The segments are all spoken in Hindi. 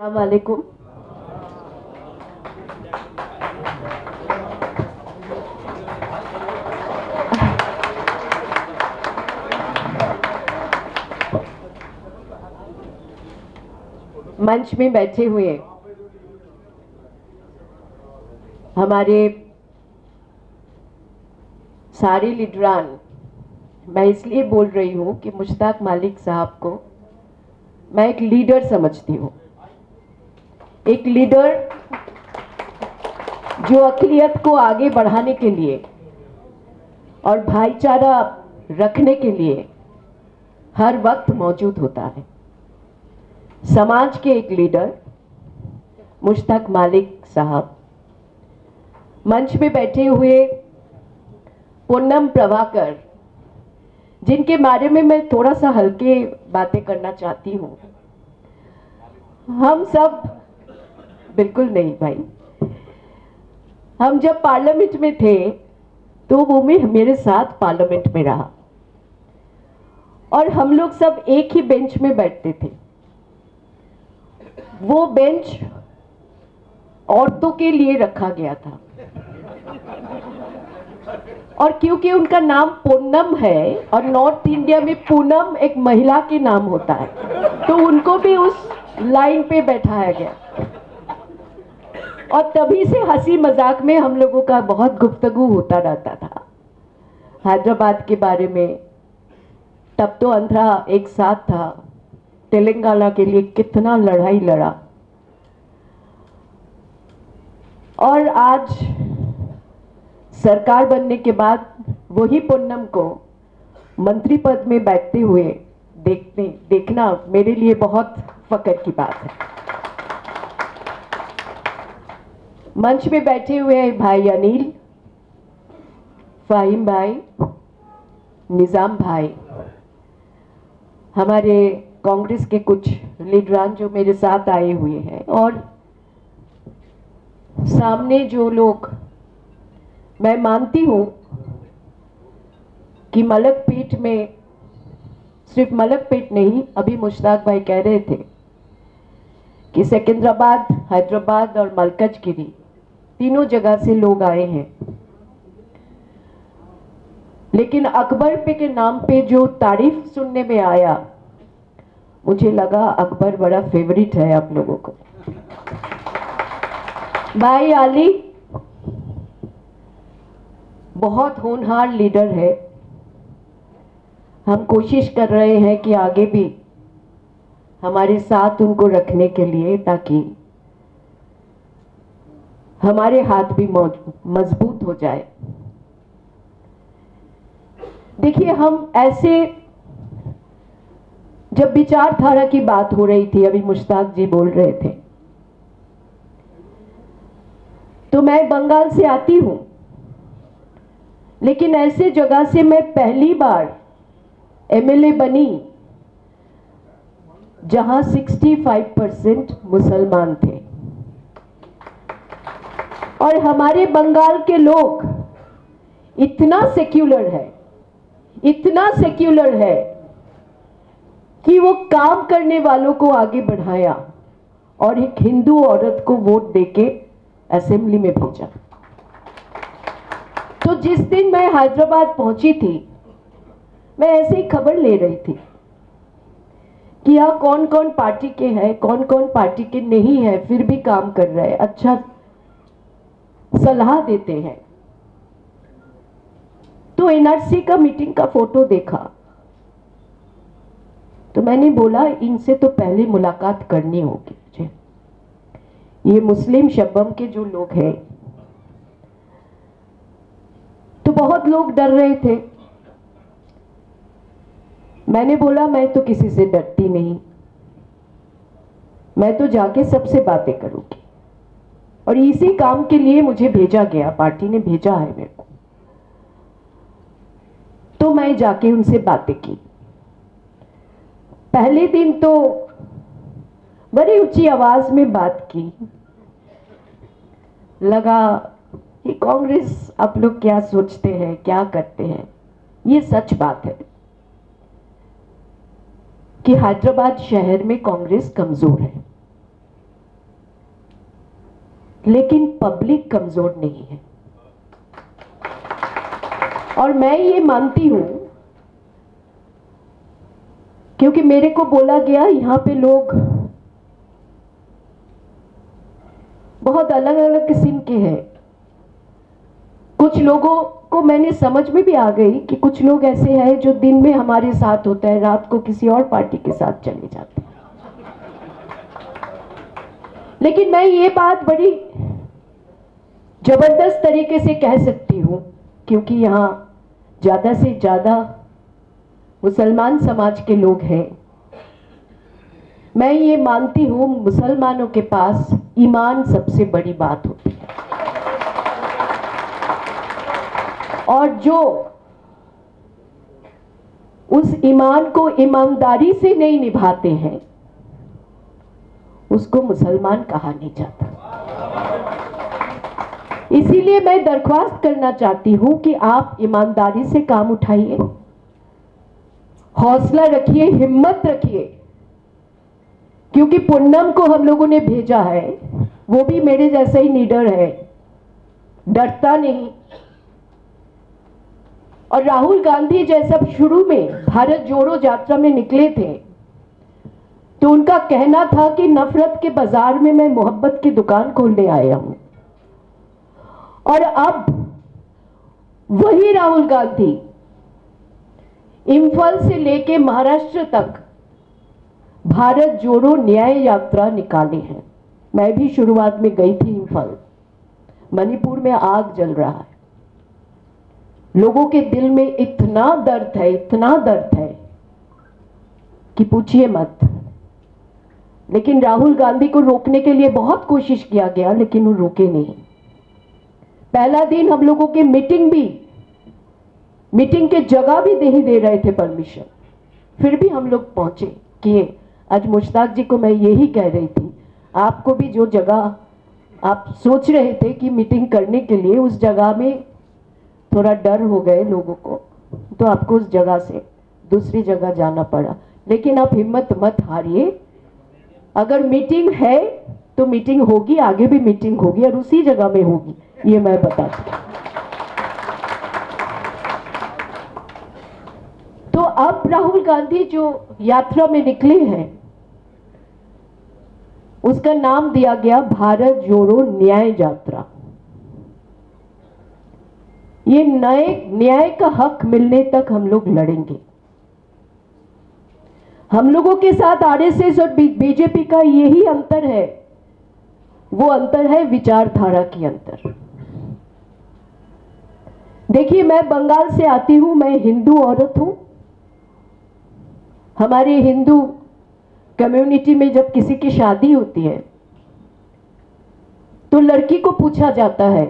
अस्सलाम वालेकुम। मंच में बैठे हुए हमारे सारे लीडरान, मैं इसलिए बोल रही हूं कि मुश्ताक मालिक साहब को मैं एक लीडर समझती हूं। एक लीडर जो अक़लियत को आगे बढ़ाने के लिए और भाईचारा रखने के लिए हर वक्त मौजूद होता है। समाज के एक लीडर मुश्ताक मालिक साहब, मंच में बैठे हुए पूनम प्रभाकर, जिनके बारे में मैं थोड़ा सा हल्के बातें करना चाहती हूँ। हम सब बिल्कुल नहीं भाई, हम जब पार्लियामेंट में थे तो वो मेरे साथ पार्लियामेंट में रहा और हम लोग सब एक ही बेंच में बैठते थे। वो बेंच औरतों के लिए रखा गया था और क्योंकि उनका नाम पूनम है और नॉर्थ इंडिया में पूनम एक महिला के नाम होता है, तो उनको भी उस लाइन पे बैठाया गया और तभी से हंसी मजाक में हम लोगों का बहुत गुफ्तगू होता रहता था हैदराबाद के बारे में। तब तो आंध्रा एक साथ था, तेलंगाना के लिए कितना लड़ाई लड़ा और आज सरकार बनने के बाद वही पूनम को मंत्री पद में बैठते हुए देखना मेरे लिए बहुत फख्र की बात है। मंच में बैठे हुए भाई अनिल, फाहिम भाई, निजाम भाई, हमारे कांग्रेस के कुछ लीडरान जो मेरे साथ आए हुए हैं और सामने जो लोग, मैं मानती हूं कि मलकपेट में, सिर्फ मलकपेट नहीं, अभी मुश्ताक भाई कह रहे थे कि सिकंदराबाद, हैदराबाद और मलकजगिरी तीनों जगह से लोग आए हैं, लेकिन अकबर पे के नाम पे जो तारीफ सुनने में आया, मुझे लगा अकबर बड़ा फेवरेट है आप लोगों को। भाई अली बहुत होनहार लीडर है। हम कोशिश कर रहे हैं कि आगे भी हमारे साथ उनको रखने के लिए, ताकि हमारे हाथ भी मजबूत हो जाए। देखिए, हम ऐसे, जब विचारधारा की बात हो रही थी, अभी मुश्ताक जी बोल रहे थे, तो मैं बंगाल से आती हूं, लेकिन ऐसे जगह से मैं पहली बार एमएलए बनी जहां 65% मुसलमान थे और हमारे बंगाल के लोग इतना सेक्युलर है, इतना सेक्युलर है कि वो काम करने वालों को आगे बढ़ाया और एक हिंदू औरत को वोट देके असेंबली में भेजा। तो जिस दिन मैं हैदराबाद पहुंची थी, मैं ऐसे ही खबर ले रही थी कि यहाँ कौन कौन पार्टी के हैं, कौन कौन पार्टी के नहीं है, फिर भी काम कर रहे हैं, अच्छा सलाह देते हैं। तो एनआरसी का मीटिंग का फोटो देखा तो मैंने बोला इनसे तो पहले मुलाकात करनी होगी मुझे। ये मुस्लिम शबम के जो लोग हैं, तो बहुत लोग डर रहे थे। मैंने बोला मैं तो किसी से डरती नहीं, मैं तो जाके सबसे बातें करूंगी और इसी काम के लिए मुझे भेजा गया, पार्टी ने भेजा है मेरे को। तो मैं जाके उनसे बातें की। पहले दिन तो बड़ी ऊंची आवाज में बात की, लगा कि कांग्रेस आप लोग क्या सोचते हैं, क्या करते हैं। ये सच बात है कि हैदराबाद शहर में कांग्रेस कमजोर है। लेकिन पब्लिक कमजोर नहीं है। और मैं ये मानती हूं, क्योंकि मेरे को बोला गया यहां पे लोग बहुत अलग अलग किस्म के हैं। कुछ लोगों को मैंने समझ में भी आ गई कि कुछ लोग ऐसे हैं जो दिन में हमारे साथ होता है, रात को किसी और पार्टी के साथ चले जाते हैं। लेकिन मैं ये बात बड़ी जबरदस्त तरीके से कह सकती हूं, क्योंकि यहां ज्यादा से ज्यादा मुसलमान समाज के लोग हैं। मैं ये मानती हूं मुसलमानों के पास ईमान सबसे बड़ी बात होती है, और जो उस ईमान को ईमानदारी से नहीं निभाते हैं उसको मुसलमान कहा नहीं जाता। इसीलिए मैं दरख्वास्त करना चाहती हूं कि आप ईमानदारी से काम उठाइए, हौसला रखिए, हिम्मत रखिए, क्योंकि पूनम को हम लोगों ने भेजा है, वो भी मेरे जैसा ही निडर है, डरता नहीं। और राहुल गांधी जैसा शुरू में भारत जोड़ो यात्रा में निकले थे तो उनका कहना था कि नफरत के बाजार में मैं मोहब्बत की दुकान खोलने आया हूं। और अब वही राहुल गांधी इंफाल से लेके महाराष्ट्र तक भारत जोड़ो न्याय यात्रा निकाले हैं। मैं भी शुरुआत में गई थी इंफाल। मणिपुर में आग जल रहा है, लोगों के दिल में इतना दर्द है, इतना दर्द है कि पूछिए मत। लेकिन राहुल गांधी को रोकने के लिए बहुत कोशिश किया गया, लेकिन वो रुके नहीं। पहला दिन हम लोगों की मीटिंग के जगह भी नहीं दे रहे थे परमिशन, फिर भी हम लोग पहुंचे किए। आज मुश्ताक जी को मैं यही कह रही थी, आपको भी जो जगह आप सोच रहे थे कि मीटिंग करने के लिए, उस जगह में थोड़ा डर हो गए लोगों को, तो आपको उस जगह से दूसरी जगह जाना पड़ा। लेकिन आप हिम्मत मत हारिए, अगर मीटिंग है तो मीटिंग होगी, आगे भी मीटिंग होगी और उसी जगह में होगी, ये मैं बताती हूं। तो अब राहुल गांधी जो यात्रा में निकले हैं उसका नाम दिया गया भारत जोड़ो न्याय यात्रा। ये नए न्याय का हक मिलने तक हम लोग लड़ेंगे। हम लोगों के साथ आरएसएस और बीजेपी का यही अंतर है, वो अंतर है विचारधारा की अंतर। देखिए, मैं बंगाल से आती हूं, मैं हिंदू औरत हूं। हमारे हिंदू कम्युनिटी में जब किसी की शादी होती है तो लड़की को पूछा जाता है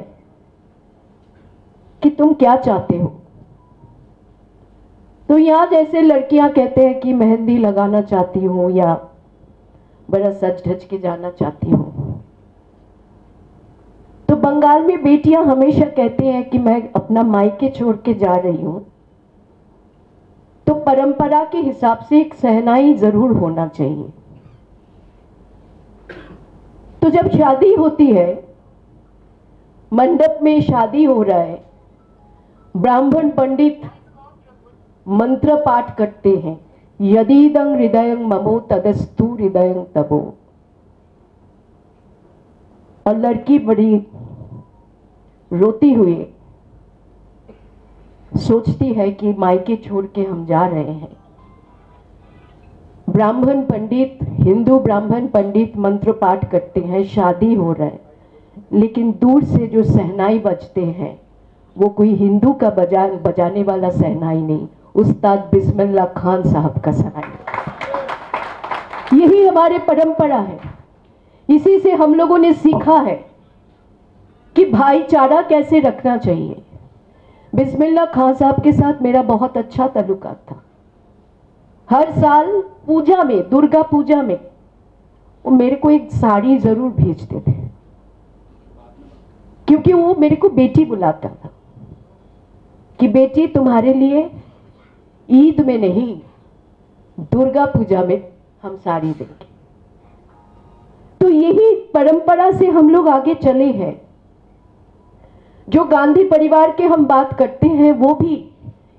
कि तुम क्या चाहते हो। तो यहां जैसे लड़कियां कहते हैं कि मेहंदी लगाना चाहती हूं या बड़ा सज धज के जाना चाहती हूं, तो बंगाल में बेटियां हमेशा कहती हैं कि मैं अपना मायके छोड़ के जा रही हूं, तो परंपरा के हिसाब से एक सहनाई जरूर होना चाहिए। तो जब शादी होती है, मंडप में शादी हो रहा है, ब्राह्मण पंडित मंत्र पाठ करते हैं, यदीदं हृदयं ममो तदस्तु हृदयं तबो। और लड़की बड़ी रोती हुई सोचती है कि मायके छोड़ के हम जा रहे हैं। ब्राह्मण पंडित, हिंदू ब्राह्मण पंडित मंत्र पाठ करते हैं, शादी हो रहा है, लेकिन दूर से जो सहनाई बजते हैं वो कोई हिंदू का बजाने वाला सहनाई नहीं, उस्ताद बिस्मिल्लाह खान साहब का सहनाई। यही हमारे परंपरा है, इसी से हम लोगों ने सीखा है कि भाईचारा कैसे रखना चाहिए। बिस्मिल्लाह खान साहब के साथ मेरा बहुत अच्छा ताल्लुकात था। हर साल पूजा में, दुर्गा पूजा में वो मेरे को एक साड़ी जरूर भेजते थे, क्योंकि वो मेरे को बेटी बुलाता था कि बेटी तुम्हारे लिए ईद में नहीं, दुर्गा पूजा में हम साड़ी देंगे। तो यही परंपरा से हम लोग आगे चले हैं। जो गांधी परिवार के हम बात करते हैं वो भी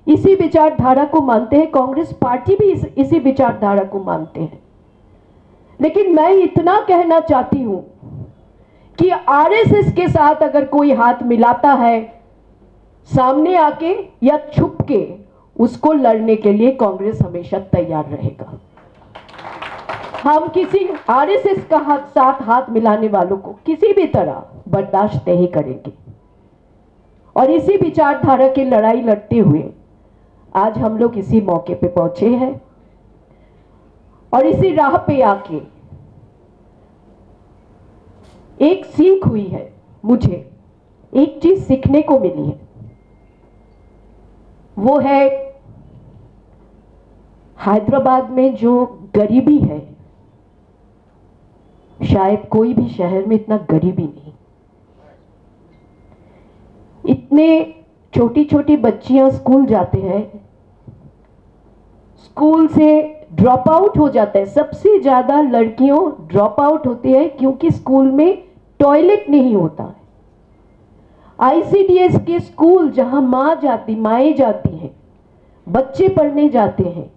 इसी विचारधारा को मानते हैं, कांग्रेस पार्टी भी इसी विचारधारा को मानते हैं। लेकिन मैं इतना कहना चाहती हूं कि आरएसएस के साथ अगर कोई हाथ मिलाता है सामने आके या छुप के, उसको लड़ने के लिए कांग्रेस हमेशा तैयार रहेगा। हम किसी आरएसएस का साथ हाथ मिलाने वालों को किसी भी तरह बर्दाश्त नहीं करेंगे। और इसी विचारधारा की लड़ाई लड़ते हुए आज हम लोग इसी मौके पे पहुंचे हैं और इसी राह पे आके एक सीख हुई है, मुझे एक चीज सीखने को मिली है, वो है हैदराबाद में जो गरीबी है, शायद कोई भी शहर में इतना गरीबी नहीं। इतने छोटी छोटी बच्चियां स्कूल जाते हैं, स्कूल से ड्रॉप आउट हो जाता है। सबसे ज्यादा लड़कियों ड्रॉप आउट होती है क्योंकि स्कूल में टॉयलेट नहीं होता है। आईसीडीएस के स्कूल जहां माएं जाती हैं, बच्चे पढ़ने जाते हैं,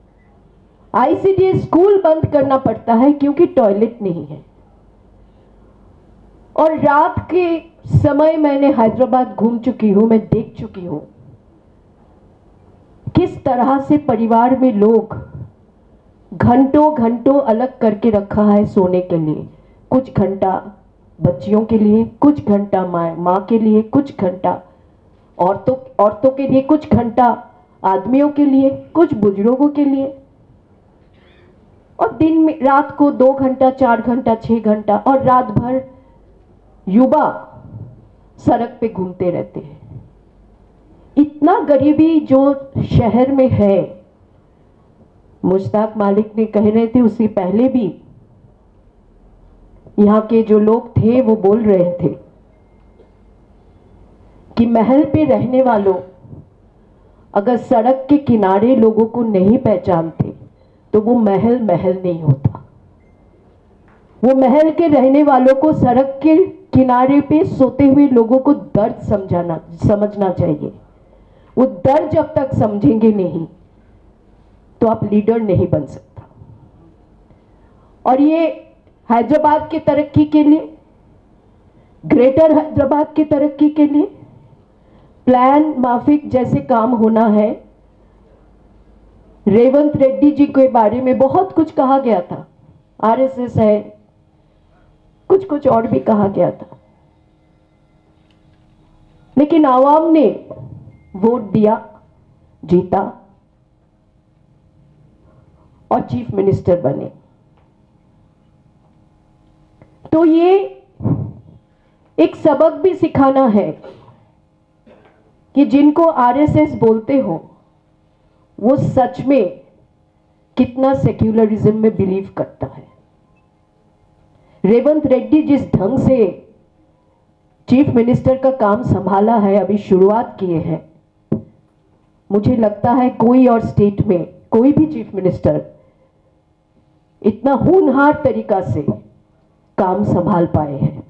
आईसीडीएस स्कूल बंद करना पड़ता है क्योंकि टॉयलेट नहीं है। और रात के समय मैंने हैदराबाद घूम चुकी हूं, मैं देख चुकी हूं किस तरह से परिवार में लोग घंटों घंटों अलग करके रखा है सोने के लिए। कुछ घंटा बच्चियों के लिए, कुछ घंटा माँ के लिए, कुछ घंटा औरतों के लिए, कुछ घंटा आदमियों के लिए, कुछ बुजुर्गों के लिए, और दिन में रात को 2 घंटा, 4 घंटा, 6 घंटा, और रात भर युवा सड़क पे घूमते रहते हैं। इतना गरीबी जो शहर में है, मुश्ताक मालिक ने कह रहे थे, उससे पहले भी यहाँ के जो लोग थे वो बोल रहे थे कि महल पे रहने वालों अगर सड़क के किनारे लोगों को नहीं पहचानते तो वो महल महल नहीं होता। वो महल के रहने वालों को सड़क के किनारे पे सोते हुए लोगों को दर्द समझना चाहिए। वो दर्द जब तक समझेंगे नहीं तो आप लीडर नहीं बन सकता। और ये हैदराबाद की तरक्की के लिए, ग्रेटर हैदराबाद की तरक्की के लिए प्लान माफिक जैसे काम होना है। रेवंत रेड्डी जी के बारे में बहुत कुछ कहा गया था, आरएसएस है, कुछ कुछ और भी कहा गया था, लेकिन आवाम ने वोट दिया, जीता और चीफ मिनिस्टर बने। तो ये एक सबक भी सिखाना है कि जिनको आरएसएस बोलते हो वो सच में कितना सेक्युलरिज्म में बिलीव करता है। रेवंत रेड्डी जिस ढंग से चीफ मिनिस्टर का काम संभाला है, अभी शुरुआत किए हैं, मुझे लगता है कोई और स्टेट में कोई भी चीफ मिनिस्टर इतना होनहार तरीका से काम संभाल पाए हैं।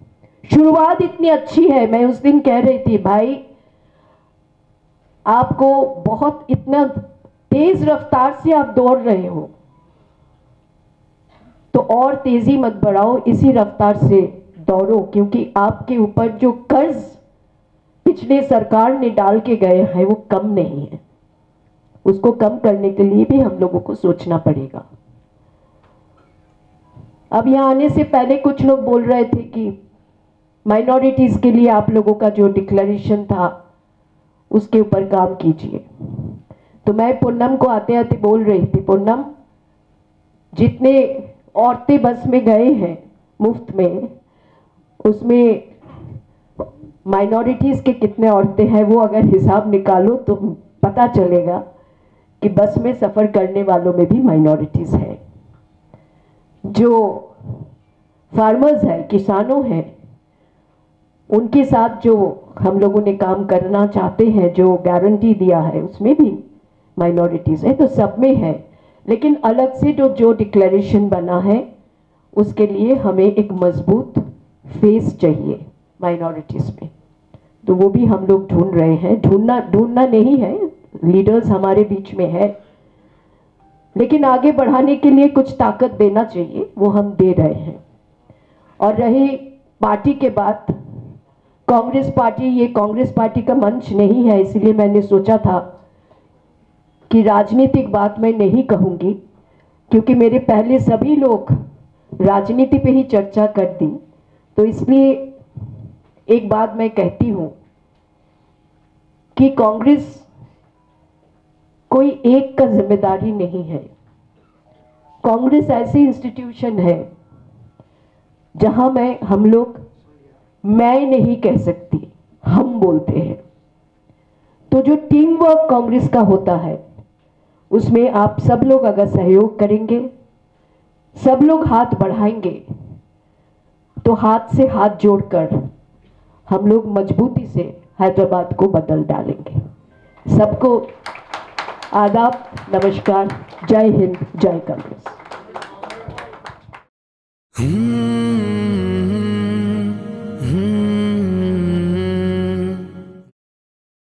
शुरुआत इतनी अच्छी है, मैं उस दिन कह रही थी भाई आपको बहुत इतना तेज रफ्तार से आप दौड़ रहे हो तो और तेजी मत बढ़ाओ, इसी रफ्तार से दौड़ो, क्योंकि आपके ऊपर जो कर्ज पिछले सरकार ने डाल के गए हैं वो कम नहीं है। उसको कम करने के लिए भी हम लोगों को सोचना पड़ेगा। अब यहाँ आने से पहले कुछ लोग बोल रहे थे कि माइनॉरिटीज के लिए आप लोगों का जो डिक्लेरेशन था उसके ऊपर काम कीजिए। तो मैं पूनम को आते आते बोल रही थी, पूनम जितने औरतें बस में गए हैं मुफ्त में, उसमें माइनॉरिटीज के कितने औरतें हैं वो अगर हिसाब निकालो तो पता चलेगा कि बस में सफर करने वालों में भी माइनॉरिटीज है। जो फार्मर्स हैं, किसानों हैं, उनके साथ जो हम लोगों ने काम करना चाहते हैं, जो गारंटी दिया है उसमें भी माइनॉरिटीज है, तो सब में है। लेकिन अलग से जो डिक्लेरेशन बना है उसके लिए हमें एक मजबूत फेस चाहिए माइनॉरिटीज में, तो वो भी हम लोग ढूंढ रहे हैं। ढूंढना नहीं है, लीडर्स हमारे बीच में है, लेकिन आगे बढ़ाने के लिए कुछ ताकत देना चाहिए, वो हम दे रहे हैं। और रही पार्टी के बात, कांग्रेस पार्टी, ये कांग्रेस पार्टी का मंच नहीं है, इसलिए मैंने सोचा था कि राजनीतिक बात मैं नहीं कहूंगी, क्योंकि मेरे पहले सभी लोग राजनीति पे ही चर्चा कर दी। तो इसलिए एक बात मैं कहती हूं कि कांग्रेस कोई एक का जिम्मेदारी नहीं है। कांग्रेस ऐसी इंस्टीट्यूशन है जहां हम लोग मैं नहीं कह सकती, हम बोलते हैं। तो जो टीम वर्क कांग्रेस का होता है, उसमें आप सब लोग अगर सहयोग करेंगे, सब लोग हाथ बढ़ाएंगे, तो हाथ से हाथ जोड़कर हम लोग मजबूती से हैदराबाद को बदल डालेंगे। सबको आदाब, नमस्कार, जय हिंद, जय कांग्रेस।